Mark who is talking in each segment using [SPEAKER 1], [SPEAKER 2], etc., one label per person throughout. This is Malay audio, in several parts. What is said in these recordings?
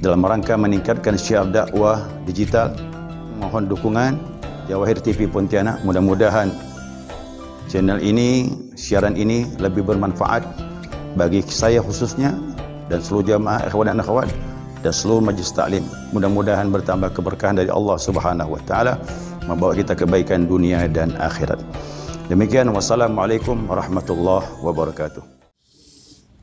[SPEAKER 1] dalam rangka meningkatkan syiar dakwah digital. Mohon dukungan Jawahir TV Pontianak. Mudah-mudahan channel ini, siaran ini lebih bermanfaat bagi saya khususnya dan seluruh jamaah ikhwan dan akhwat dan seluruh majlis taklim. Mudah-mudahan bertambah keberkahan dari Allah Subhanahu wa taala, membawa kita kebaikan dunia dan akhirat. Demikian, wassalamualaikum warahmatullahi wabarakatuh.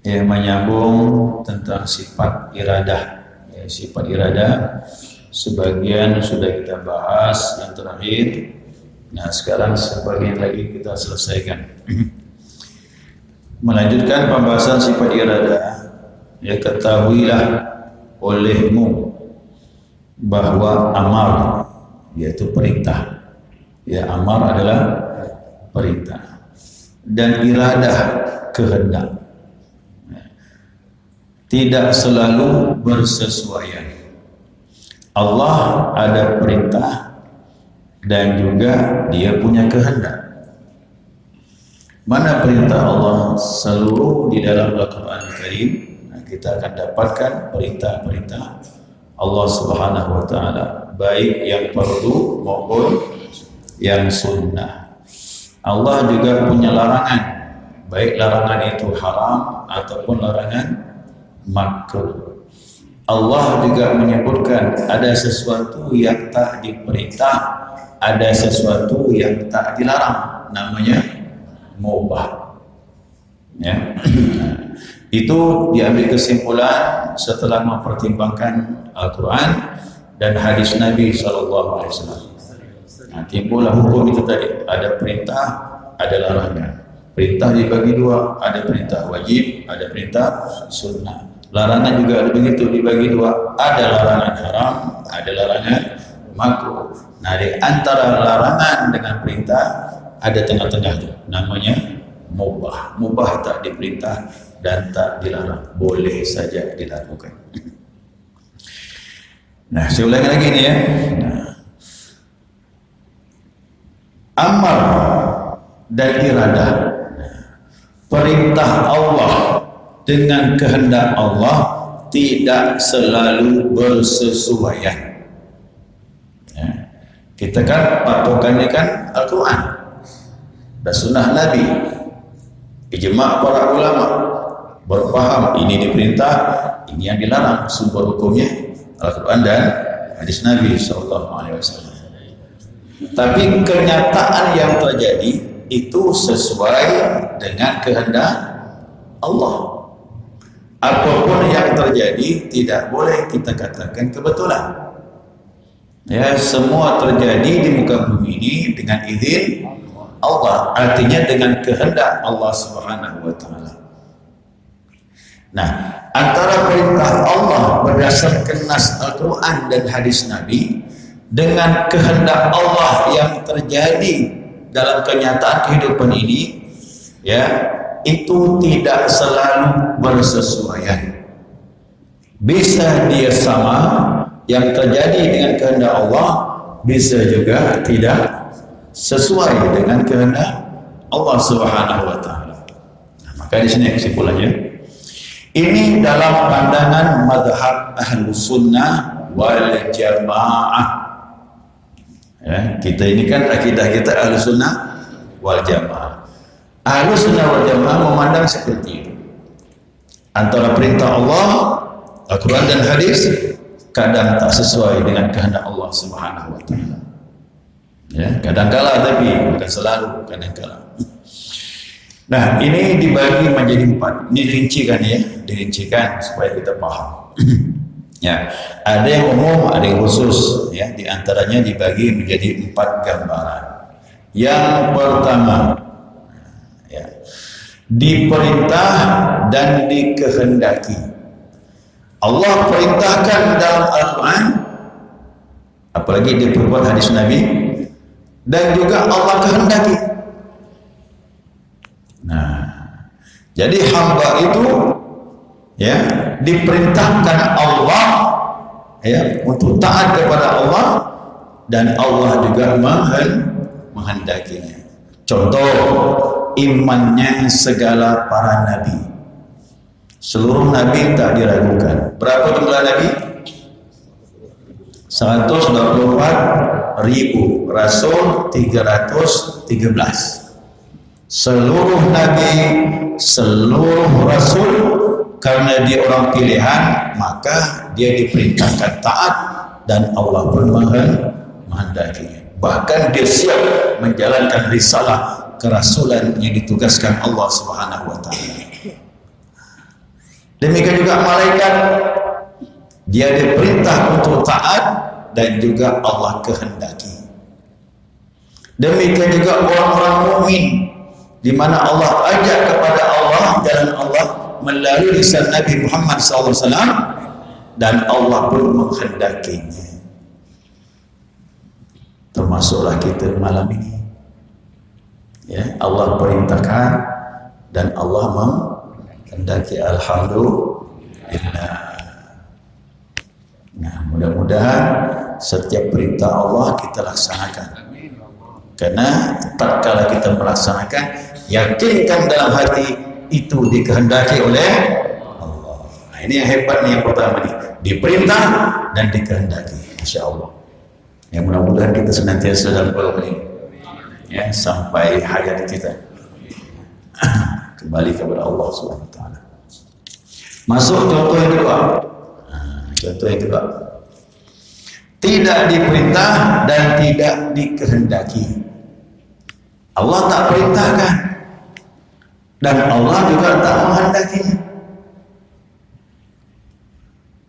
[SPEAKER 2] Ya, menyambung tentang sifat iradah. Ya, sifat iradah sebagian sudah kita bahas yang terakhir. Nah, sekarang sebagian lagi kita selesaikan. Melanjutkan pembahasan sifat iradah. Ya, ketahuilah olehmu bahwa amar, yaitu perintah. Ya, amar adalah perintah, dan iradah kehendak tidak selalu bersesuaian. Allah ada perintah dan juga dia punya kehendak. Mana perintah Allah? Seluruh di dalam Al-Quran Karim. Nah, kita akan dapatkan perintah-perintah Allah Subhanahu wa taala, baik yang fardu maupun yang sunnah. Allah juga punya larangan, baik larangan itu haram ataupun larangan makruh. Allah juga menyebutkan ada sesuatu yang tak diperintah, ada sesuatu yang tak dilarang, namanya mubah. Ya. Itu diambil kesimpulan setelah mempertimbangkan Al-Quran dan hadis Nabi SAW. Nah, timbullah hukum itu tadi, ada perintah, ada larangan. Perintah dibagi dua, ada perintah wajib, ada perintah sunnah. Larangan juga begitu, dibagi dua, ada larangan haram, ada larangan makruh. Nah, di antara larangan dengan perintah ada tengah-tengah itu, namanya mubah. Mubah tak diperintah dan tak dilarang, boleh saja dilakukan. Nah, saya ulangi lagi ini ya. Nah, amar dan iradah, perintah Allah dengan kehendak Allah tidak selalu bersesuaian. Ya. Kita kan patokannya kan Al-Quran dan sunnah Nabi, ijma' para ulama berpaham ini diperintah, ini yang dilarang, sumber hukumnya Al-Quran dan hadis Nabi SAW. Tapi kenyataan yang terjadi itu sesuai dengan kehendak Allah. Apapun yang terjadi tidak boleh kita katakan kebetulan. Ya, semua terjadi di muka bumi ini dengan izin Allah, artinya dengan kehendak Allah Subhanahu wa taala. Nah, antara perintah Allah berdasarkan nas Al-Quran dan hadis Nabi dengan kehendak Allah yang terjadi dalam kenyataan kehidupan ini, ya, itu tidak selalu bersesuaian. Bisa dia sama yang terjadi dengan kehendak Allah, bisa juga tidak sesuai dengan kehendak Allah Subhanahu wa taala. Nah, maka di sini kesimpulannya, ini dalam pandangan mazhab Ahlus Sunnah wal Jamaah. Ya, kita ini kan akidah kita Ahlus Sunnah wal Jamaah. Ahlus Sunnah wal Jamaah memandang seperti itu. Antara perintah Allah, Al-Quran dan hadis kadang tak sesuai dengan kehendak Allah Subhanahu wa taala. Ya, kadangkala, tapi bukan selalu, kadangkala. Nah, ini dibagi menjadi 4. Ini dirincikan ya, dirincikan supaya kita paham. Ya, ada yang umum, ada yang khusus. Ya, di antaranya dibagi menjadi 4 gambaran. Yang pertama, ya, diperintah dan dikehendaki. Allah perintahkan dalam Al-Quran, apalagi diperbuat hadis Nabi, dan juga Allah kehendaki. Nah, jadi hamba itu ya diperintahkan Allah ya untuk taat kepada Allah, dan Allah juga menghendakinya. Contoh, imannya segala para nabi. Seluruh nabi tak diragukan. Berapa jumlah nabi? 124.000, Rasul 313. Seluruh Nabi, seluruh Rasul, karena dia orang pilihan, maka dia diperintahkan taat dan Allah pun menghendakinya. Bahkan dia siap menjalankan risalah kerasulan yang ditugaskan Allah Subhanahu wa taala. Demikian juga malaikat, dia diperintah untuk taat dan juga Allah kehendaki. Demikian juga orang-orang mukmin, di mana Allah ajak kepada Allah, jalan Allah melalui lisan Nabi Muhammad SAW, dan Allah pun menghendakinya. Termasuklah kita malam ini, ya, Allah perintahkan dan Allah menghendaki. Alhamdulillah. Nah, mudah-mudahan setiap perintah Allah kita laksanakan. Karena tatkala kita melaksanakan, yakinkan dalam hati itu dikehendaki oleh Allah. Nah, ini yang hebat nih, yang pertama nih, diperintah dan dikehendaki. Masya Allah. Ya, mudah-mudahan kita senantiasa dalam golongan ini, ya, sampai hayat kita kembali kepada Allah Subhanahu wa taala. Masuk contoh yang kedua. Contoh yang kedua, tidak diperintah dan tidak dikehendaki. Allah tak perintahkan dan Allah juga tak menghendaki.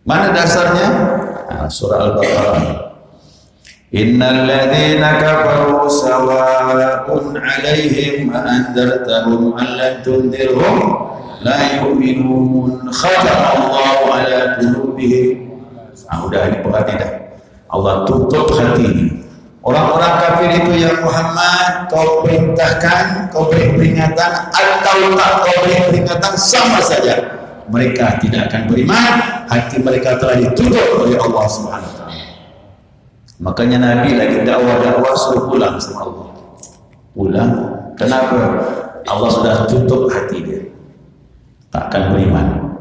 [SPEAKER 2] Mana dasarnya? Surah Al-Baqarah. Innal ladzina kafaru sawa'un 'alaihim a anzartahum am lam tunzirhum la yu'minun khatamallahu ala qulubihim. Udah, ini perhati dah. Allah tutup hati orang-orang kafir itu. Ya Muhammad, kau perintahkan, kau beri peringatan atau tak kau beri peringatan, sama saja mereka tidak akan beriman. Hati mereka telah ditutup oleh Allah Subhanahu wa taala. Makanya Nabi lagi dakwah suruh pulang sama Allah. Pulang. Kenapa? Allah sudah tutup hati dia, takkan beriman.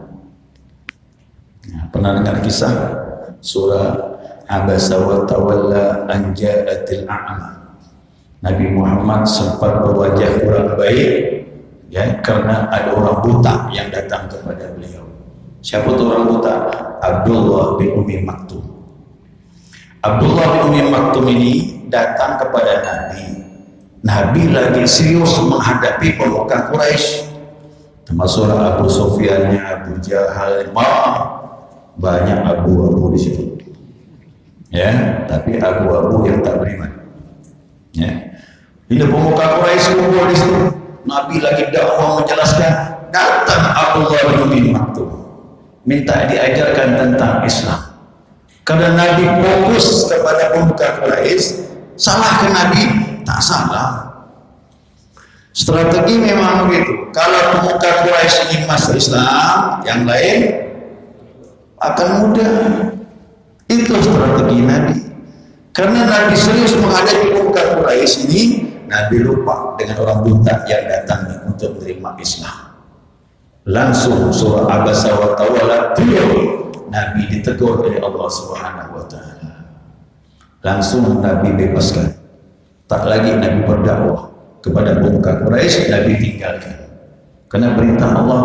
[SPEAKER 2] Nah, pernah dengar kisah surah Abasa wa tawalla an ja'atil a'ma? Nabi Muhammad sempat berwajah kurang baik, ya, karena ada orang buta yang datang kepada beliau. Siapa itu orang buta? Abdullah bin Umi Maktum. Abdullah bin Umi Maktum ini datang kepada Nabi. Nabi lagi serius menghadapi pemuka Quraisy, termasuk Abu Sufyan, Abu Jahal, banyak abu-abu di situ, ya, tapi abu-abu yang tak beriman, ya. Bila pemuka Quraisy kumpul di situ, Nabi lagi dakwah menjelaskan, datang Abdullah bin Umi Maktum minta diajarkan tentang Islam. Karena Nabi fokus kepada pemuka Quraisy, salah ke Nabi? Tak salah. Strategi memang begitu. Kalau pemuka Quraisy ingin masuk Islam, yang lain akan mudah. Itu strategi Nabi. Karena Nabi serius menghadapi pemuka Quraisy ini, Nabi lupa dengan orang buta yang datang untuk menerima Islam. Langsung surah Abasa wa Tawalla turun. Nabi ditegur oleh Allah Subhanahu wa taala. Langsung Nabi bebaskan. Tak lagi Nabi berdakwah kepada pemuka Quraisy, Nabi tinggalkan. Karena perintah Allah,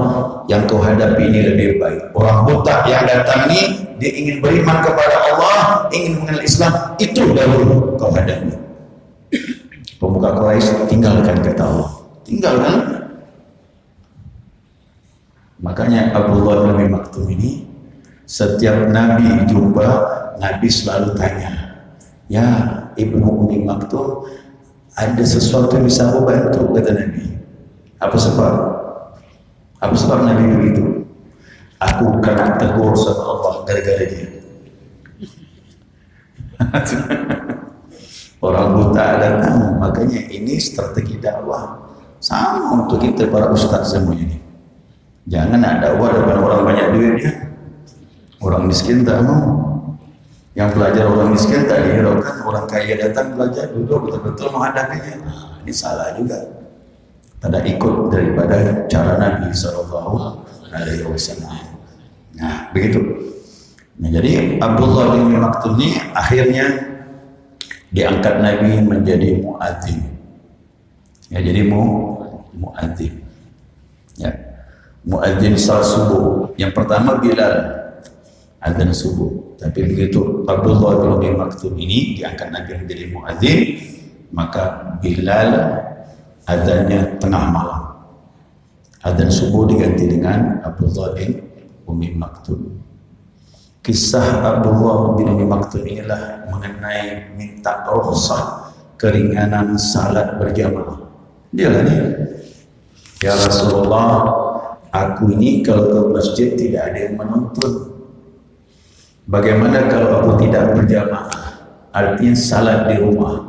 [SPEAKER 2] yang kau hadapi ini lebih baik. Orang buta yang datang ini, dia ingin beriman kepada Allah, ingin mengenal Islam, itu dahulu kau hadapi. Pemuka Quraisy tinggalkan kata Allah. Tinggalkan. Makanya Abdullah bin Maktum ini, setiap Nabi jumpa, Nabi selalu tanya, ya Ibnu Umi Maktum, ada sesuatu yang bisa aku bantu? Kata Nabi. Apa sebab? Apa sebab Nabi begitu? Aku kena tegur sama Allah gara-gara dia. Orang buta datang. Makanya ini strategi dakwah sama untuk kita para ustaz semua ini. Jangan ada dakwah depan orang banyak duitnya. Orang miskin tak mau. Yang belajar orang miskin tak dihiraukan, orang kaya datang belajar duduk betul-betul menghadapinya. Nah, ini salah juga. Tidak ikut daripada cara Nabi SAW. Nah, begitu. Nah, jadi Abdullah bin Maktum ini akhirnya diangkat Nabi menjadi muadzin. Ya, jadi muadzin. Ya. Muadzin salat subuh. Yang pertama Bilal adzan subuh. Tapi begitu Abdullah bin Maktum ini diangkat Nabi menjadi muadzin, maka Bilal adzannya tengah malam. Adzan subuh diganti dengan Abdullah bin Maktum. Kisah Abdullah bin Maktum inilah mengenai minta rukhsah keringanan salat berjamaah. Dia lah ni, ya Rasulullah, aku ini kalau ke masjid tidak ada yang menuntun. Bagaimana kalau aku tidak berjamaah? Artinya salat di rumah.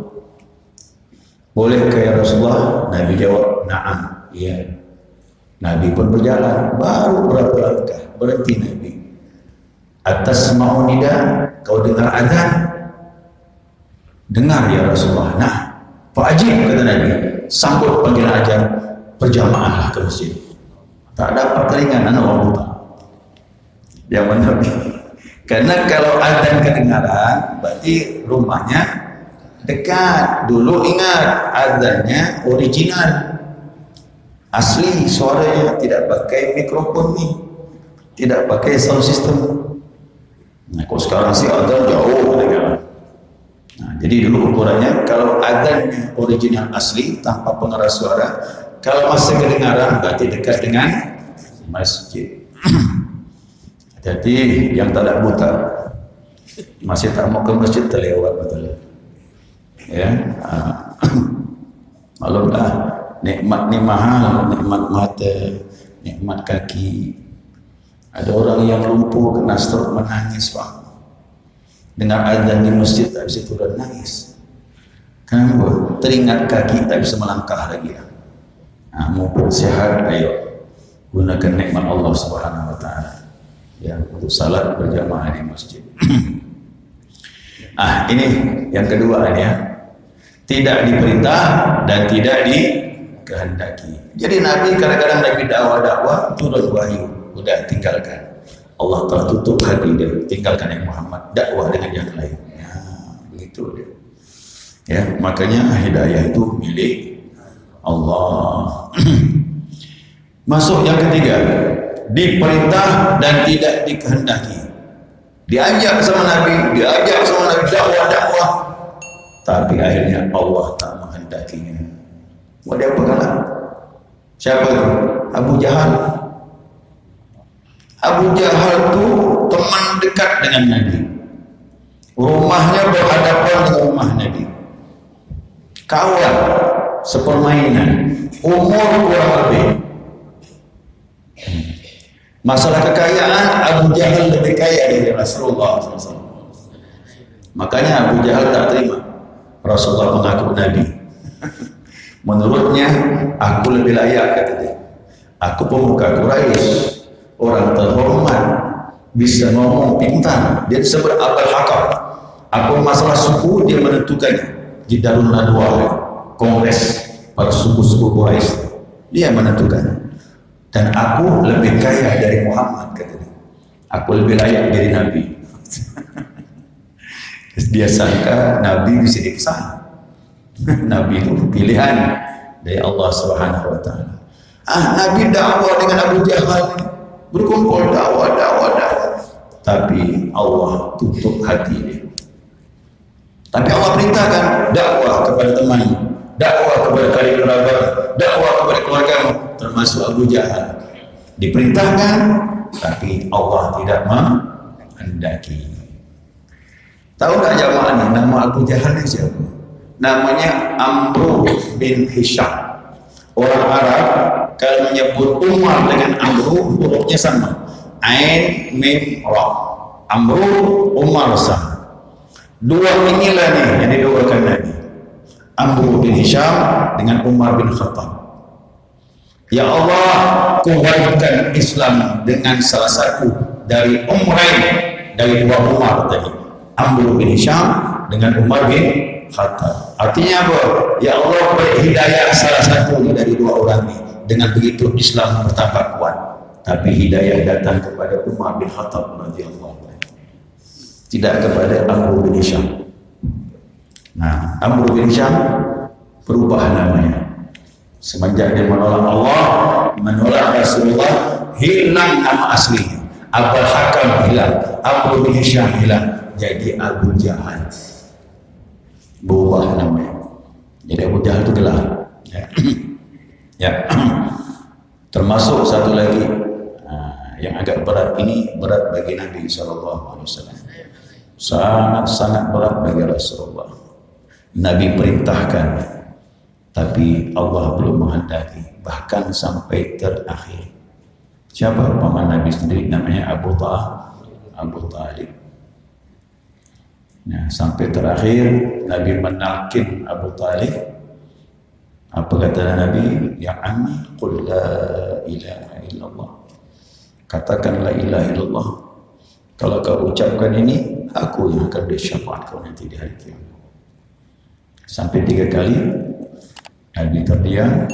[SPEAKER 2] Bolehkah ya Rasulullah? Nabi jawab, na'am, iya. Nabi pun berjalan, baru berapa langkah, berhenti Nabi. Atas mau nida, kau dengar azan? Dengar ya Rasulullah. Nah, fa'ajib kata Nabi, sambut panggilan azan, berjamaahlah ke masjid. Tak dapat keringanan orang buta. Yang benar. Karena kalau azan kedengaran, berarti rumahnya dekat. Dulu ingat, azannya original, asli suaranya, tidak pakai mikrofon ni, tidak pakai sound system. Nah, kalau sekarang sih azan jauh kedengaran. Nah, jadi dulu ukurannya kalau azannya original asli tanpa pengeras suara, kalau masih kedengaran berarti dekat dengan masjid. Jadi yang tak ada buta masih tak mau ke masjid terlewat betul. Ya, maklumlah nikmat ni mahal, nikmat mata, nikmat kaki. Ada orang yang lumpuh kena stroke menangis Pak. Dengar azan di masjid tak bisa turun nangis. Kenapa? Teringat kaki tak bisa melangkah lagi. Nah, mumpung sehat, ayo gunakan nikmat Allah Subhanahu Wa Taala ya untuk salat berjamaah di masjid. Ini yang kedua ini ya. Tidak diperintah dan tidak dikehendaki. Jadi Nabi kadang-kadang Nabi dakwah turun wahyu. Udah tinggalkan, Allah telah tutup hati dia, tinggalkan yang Muhammad, dakwah dengan yang lain. Ya, begitu dia. Ya, makanya hidayah itu milik Allah. Masuk yang ketiga, diperintah dan tidak dikehendaki. Diajak sama Nabi dakwah, tapi akhirnya Allah tak menghendakinya. Mau dia pegang? Siapa itu? Abu Jahal. Abu Jahal itu teman dekat dengan Nabi. Rumahnya berhadapan dengan rumah Nabi. Kawan, sepermainan, umur kurang lebih. Masalah kekayaan, Abu Jahal lebih kaya dari Rasulullah SAW. Makanya Abu Jahal tak terima Rasulullah mengaku Nabi. Menurutnya, aku lebih layak, kata dia. Aku pemuka Quraisy, orang terhormat, bisa ngomong pintar. Dia disebut Abul Hakam. Apa masalah suku dia menentukan di Darun Nadwa, kongres para suku-suku Quraisy. Dia menentukan. Dan aku lebih kaya dari Muhammad, kata dia. Aku lebih layak dari Nabi. Dia sangka Nabi bisa dikesan. Nabi itu pilihan dari Allah Subhanahu Wa Taala. Nabi dakwah dengan Abu Jahal, berkumpul dakwah. Tapi Allah tutup hati dia. Tapi Allah perintahkan dakwah kepada teman, dakwah kepada kari kerabat, dakwah kepada keluarga, termasuk Abu Jahal. Diperintahkan, tapi Allah tidak menghendaki. Tahu tak jamaah ini nama Abu Jahal ni siapa? Namanya Amr bin Hisham. Orang Arab kalau menyebut Umar dengan Amr, hurufnya sama. Ain, Mim, Ra. Amr, Umar sama. Dua inilah nih yang didoakan Nabi. Amr bin Hisham dengan Umar bin Khattab. Ya Allah, kuatkan Islam dengan salah satu dari Umrain, dari dua Umar tadi. Amr bin Hisham dengan Umar bin Khattab. Artinya apa? Ya Allah, beri hidayah salah satu dari dua orang ini. Dengan begitu Islam bertambah kuat. Tapi hidayah datang kepada Umar bin Khattab radhiyallahu anhu. tidak kepada Amr bin Hisham. Nah, Amr bin Hisham berubah namanya. Semenjak dia menolak Allah, menolak Rasulullah, hilang nama aslinya. Abul Hakam hilang, Amr bin Hisham hilang, jadi Abu Jahal. Berubah namanya. Jadi Abu Jahal itu gelar. Ya. Termasuk satu lagi yang agak berat, ini berat bagi Nabi SAW. Sangat-sangat berat bagi Rasulullah. Nabi perintahkan, tapi Allah belum menghendaki, bahkan sampai terakhir. Siapa? Paman Nabi sendiri, namanya Abu Talib. Nah, sampai terakhir Nabi menalkin Abu Talib. Apa kata Nabi? Ya ammi, qul la ilaha illallah. Katakan la ilaha illallah. Kalau kau ucapkan ini, aku yang akan bersyafaat kau nanti di hari kiamat. Sampai 3 kali Nabi terdiam,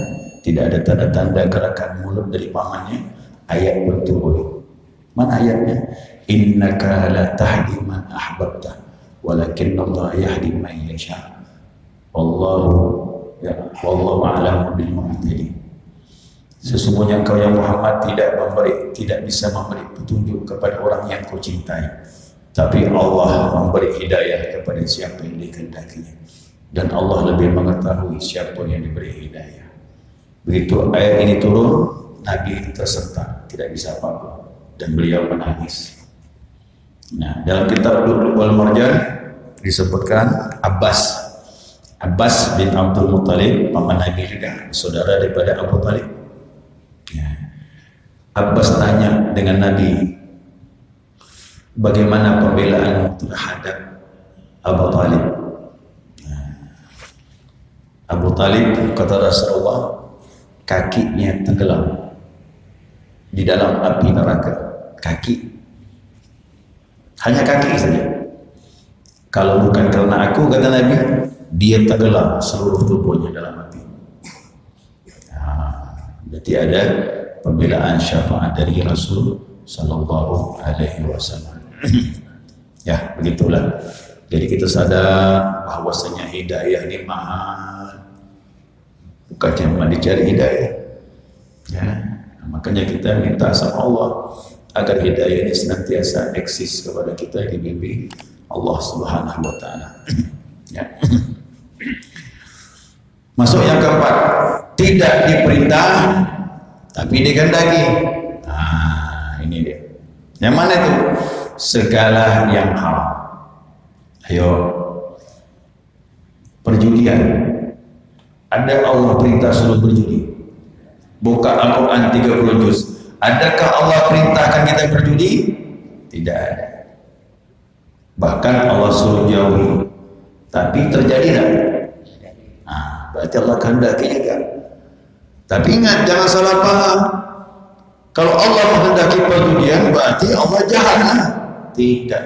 [SPEAKER 2] tidak ada tanda-tanda gerakan mulut dari pamannya. Ayat pun turun. Mana ayatnya? Innaka la tahdi man ahbabta, walakin Allah yahdi man yasha. Wallahu a'lamu bil muhtadin. Sesungguhnya engkau yang Muhammad tidak bisa memberi petunjuk kepada orang yang kau cintai, tapi Allah memberi hidayah kepada siapa yang dikehendakinya, dan Allah lebih mengetahui siapa yang diberi hidayah. Begitu ayat ini turun, Nabi tersentak, tidak bisa apa-apa, dan beliau menangis. Nah, dalam kitab Lu'lu' wal Marjan disebutkan Abbas bin Abdul Muttalib, paman Nabi juga, saudara daripada Abu Talib. Ya. Abbas tanya dengan Nabi, bagaimana pembelaan terhadap Abu Talib? Abu Talib, kata Rasulullah, kakinya tenggelam di dalam api neraka. Kaki, hanya kaki saja. Kalau bukan karena aku, kata Nabi, dia tenggelam seluruh tubuhnya dalam api. Berarti ada pembelaan syafaat dari Rasul Sallallahu Alaihi Wasallam. Ya, begitulah. Jadi kita sadar bahwasanya hidayah ini mahal, bukan cuma dicari hidayah. Ya, makanya kita minta sama Allah agar hidayah ini senantiasa eksis kepada kita, dibimbing Allah Subhanahu Wa Taala. Ya. Masuk yang keempat, tidak diperintah tapi dikehendaki. Nah, ini dia. Yang mana itu? Segala yang haram. Ayo, perjudian. Ada Allah perintah suruh berjudi. Buka Al-Quran 30 juz. Adakah Allah perintahkan kita berjudi? Tidak ada. Bahkan Allah suruh jauhi. Tapi terjadi tak? Berarti Allah kehendaki juga. Tapi ingat, jangan salah paham. Kalau Allah menghendaki perjudian, berarti Allah jahatlah. Tidak.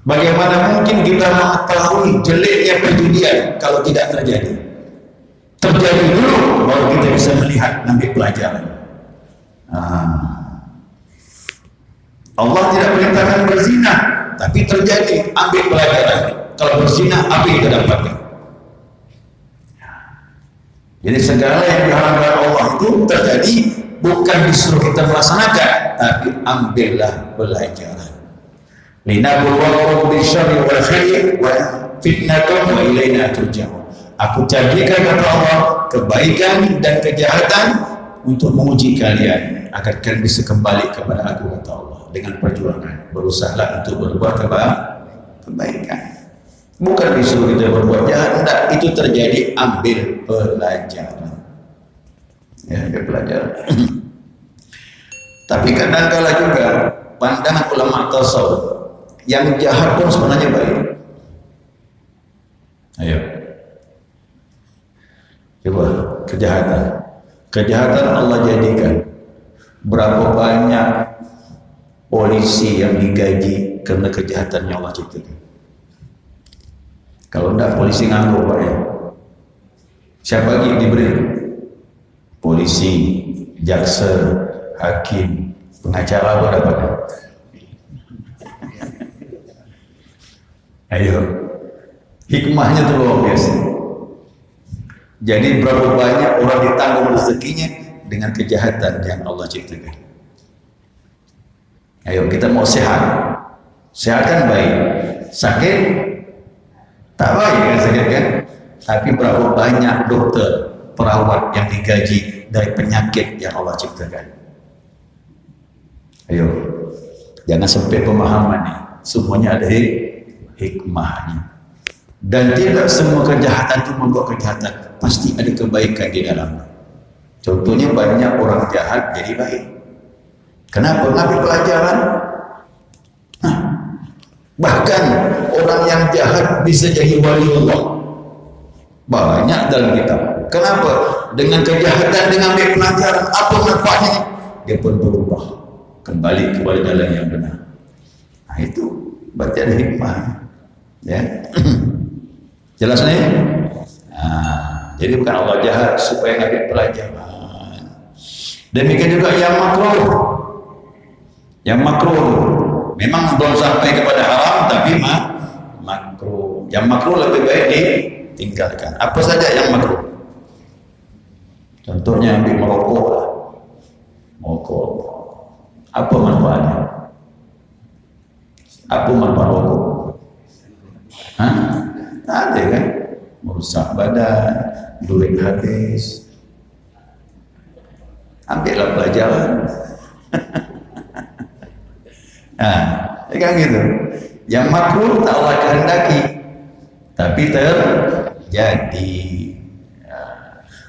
[SPEAKER 2] Bagaimana mungkin kita mengetahui jeleknya perjudian kalau tidak terjadi? Terjadi dulu, baru kita bisa melihat, ambil pelajaran. Allah tidak perintahkan berzina, tapi terjadi, ambil pelajaran. Kalau berzina, apa yang kita dapatkan? Jadi segala yang diharamkan Allah itu terjadi, bukan disuruh kita melaksanakan, tapi ambillah pelajaran. Linabluwakum bisyarri wal khairi wa fitnatan wa ilaina turja'un. Aku jadikan, kata Allah, kebaikan dan kejahatan untuk menguji kalian agar kalian bisa kembali kepada aku, kata Allah, dengan perjuangan. Berusahalah untuk berbuat kebaikan. Bukan disuruh kita berbuat jahat, tidak. Itu terjadi, ambil pelajaran. Ya, ambil pelajaran. Tapi kadang-kala juga pandangan ulama tasawuf, yang jahat pun sebenarnya baik. Ayo, coba kejahatan. Kejahatan Allah jadikan. Berapa banyak polisi yang digaji karena kejahatan yang Allah ciptakan? Kalau tidak, polisi nganggur, Pak, ya. Siapa lagi yang diberi? Polisi, jaksa, hakim, pengacara, apa dapat? Ayo, hikmahnya tuh luar biasa. Jadi berapa banyak orang ditanggung rezekinya dengan kejahatan yang Allah ciptakan. Ayo, kita mau sehat, sehat kan baik, sakit tak baik kan, sakit kan. Tapi berapa banyak dokter, perawat yang digaji dari penyakit yang Allah ciptakan. Ayo, jangan sempit pemahaman nih. Semuanya ada hikmahnya. Dan tidak semua kejahatan itu membuat kejahatan. Pasti ada kebaikan di dalamnya. Contohnya banyak orang jahat jadi baik. Kenapa? Ngambil pelajaran. Bahkan orang yang jahat bisa jadi wali Allah. Banyak dalam kitab. Kenapa? Dengan kejahatan, dengan ambil pelajaran, apa manfaatnya? Dia pun berubah kembali kepada jalan yang benar. Nah itu berarti ada hikmah, ya. Jelas nih? Nah, jadi bukan Allah jahat supaya ngambil pelajaran. Demikian juga yang makruh. Yang makruh memang belum sampai kepada haram, tapi makruh. Yang makruh lebih baik ditinggalkan. Apa saja yang makruh? Contohnya ambil merokok lah. Merokok. Apa manfaatnya? Apa manfaat rokok? Hah? Ada kan? Merusak badan, duit habis. Ambillah pelajaran. Nah, kan gitu. Yang makruh tak Allah kehendaki, tapi terjadi.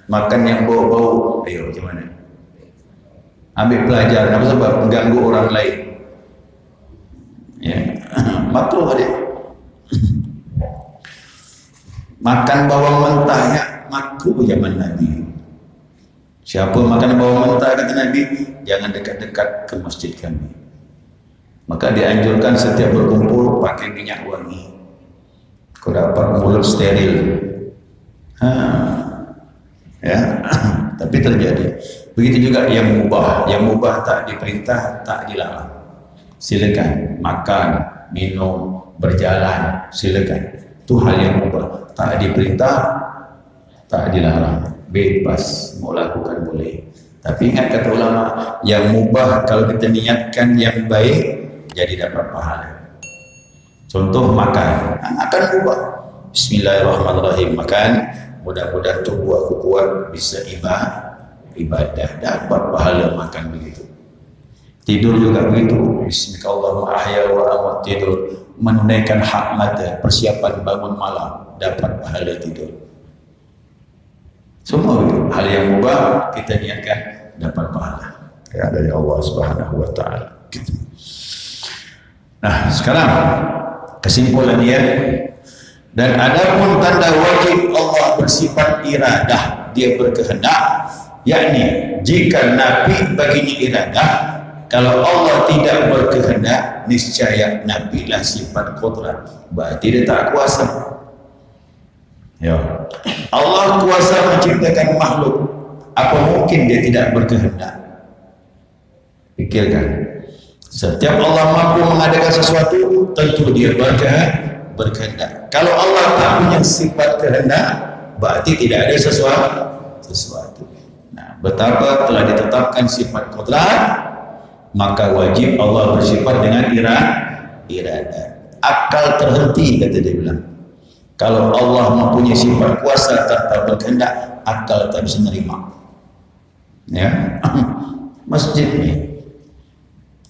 [SPEAKER 2] Makan yang bau-bau, ayo gimana? Ambil pelajaran, apa sebab mengganggu orang lain. Ya, makruh dia. Makan bawang mentah ya makruh zaman Nabi. Siapa makan bawang mentah kata Nabi, jangan dekat-dekat ke masjid kami. Maka dianjurkan setiap berkumpul pakai minyak wangi. Kau dapat mulut steril. Ya, tapi terjadi. Begitu juga yang mubah tak diperintah, tak dilarang. Silakan makan, minum, berjalan, silakan. Itu hal yang mubah, tak diperintah, tak dilarang. Bebas mau lakukan boleh. Tapi ingat kata ulama, yang mubah kalau kita niatkan yang baik jadi dapat pahala. Contoh makan, akan mubah. Bismillahirrahmanirrahim, makan. Mudah-mudahan tubuh aku kuat bisa ibadah, dapat pahala makan begitu. Tidur juga begitu. Bismillahirrahmanirrahim, ahya wa amut, tidur menunaikan hak mata, persiapan bangun malam, dapat pahala tidur. Semua itu hal yang mubah kita niatkan dapat pahala ya dari Allah Subhanahu wa taala. Gitu. Nah, sekarang kesimpulan dia. Dan adapun tanda wajib Allah bersifat iradah, dia berkehendak, yakni jika Nabi baginya iradah, kalau Allah tidak berkehendak, niscaya Nabi lah sifat qudrat, berarti dia tak kuasa. Ya, Allah kuasa menciptakan makhluk, apa mungkin dia tidak berkehendak? Pikirkan, setiap Allah mampu mengadakan sesuatu, tentu dia berkehendak. Kalau Allah tak punya sifat kehendak, berarti tidak ada sesuatu. Nah, betapa telah ditetapkan sifat qudrat, maka wajib Allah bersifat dengan iradah. Akal terhenti, kata dia bilang. Kalau Allah mempunyai sifat kuasa tanpa berkehendak, akal tak bisa menerima. Ya, masjid ni,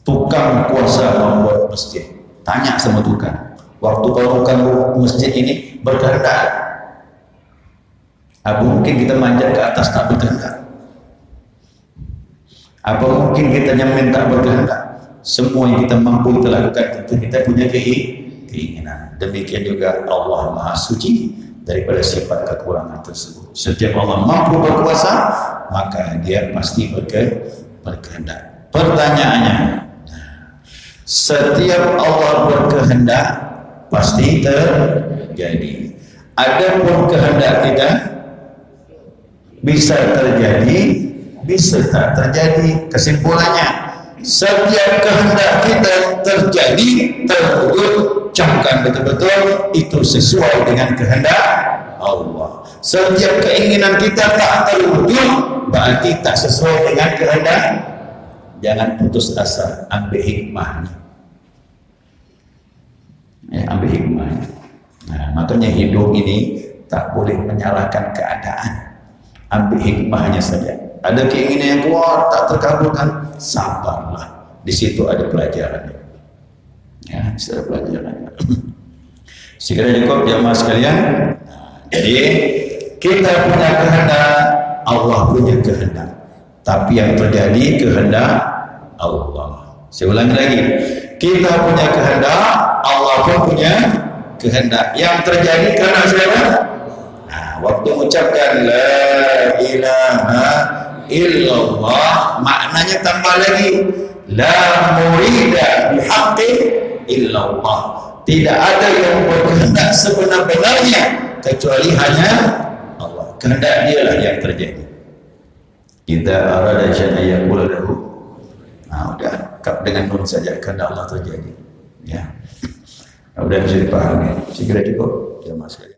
[SPEAKER 2] tukang kuasa membuat masjid. Tanya sama tukang. Waktu kau bukan masjid ini berkehendak, apa mungkin kita manjat ke atas tak berkehendak? Apa mungkin kita nyamin tak berkehendak? Semua yang kita mampu kita lakukan, tentu kita punya keinginan. Demikian juga Allah Maha Suci daripada sifat kekurangan tersebut. Setiap Allah mampu berkuasa, maka dia pasti berkehendak. Pertanyaannya, setiap Allah berkehendak pasti terjadi. Adapun kehendak kita bisa terjadi, bisa tak terjadi. Kesimpulannya, setiap kehendak kita terjadi, terwujud, camkan betul-betul itu sesuai dengan kehendak Allah. Setiap keinginan kita tak terwujud, berarti tak sesuai dengan kehendak. Jangan putus asa, ambil hikmahnya. Ya, ambil hikmahnya. Nah, makanya hidup ini tak boleh menyalahkan keadaan. Ambil hikmahnya saja. Ada keinginan yang kuat tak terkabulkan, sabarlah. Di situ ada pelajarannya. Ya, ada pelajarannya. Sekiranya cukup jamaah sekalian. Jadi kita punya kehendak, Allah punya kehendak. Tapi yang terjadi kehendak Allah. Saya ulangi lagi. Kita punya kehendak, Allah pun punya kehendak. Yang terjadi karena siapa? Nah, waktu mengucapkan la ilaha illallah, maknanya tambah lagi la murida bihaqqi illallah. Tidak ada yang berkehendak sebenar-benarnya kecuali hanya Allah. Kehendak dialah yang terjadi. Kita arada syai'an yaqul lahu. Nah, udah kap dengan nun saja kehendak Allah terjadi. Ya. Udah bisa dipahami. Segera cukup jamaah sekalian.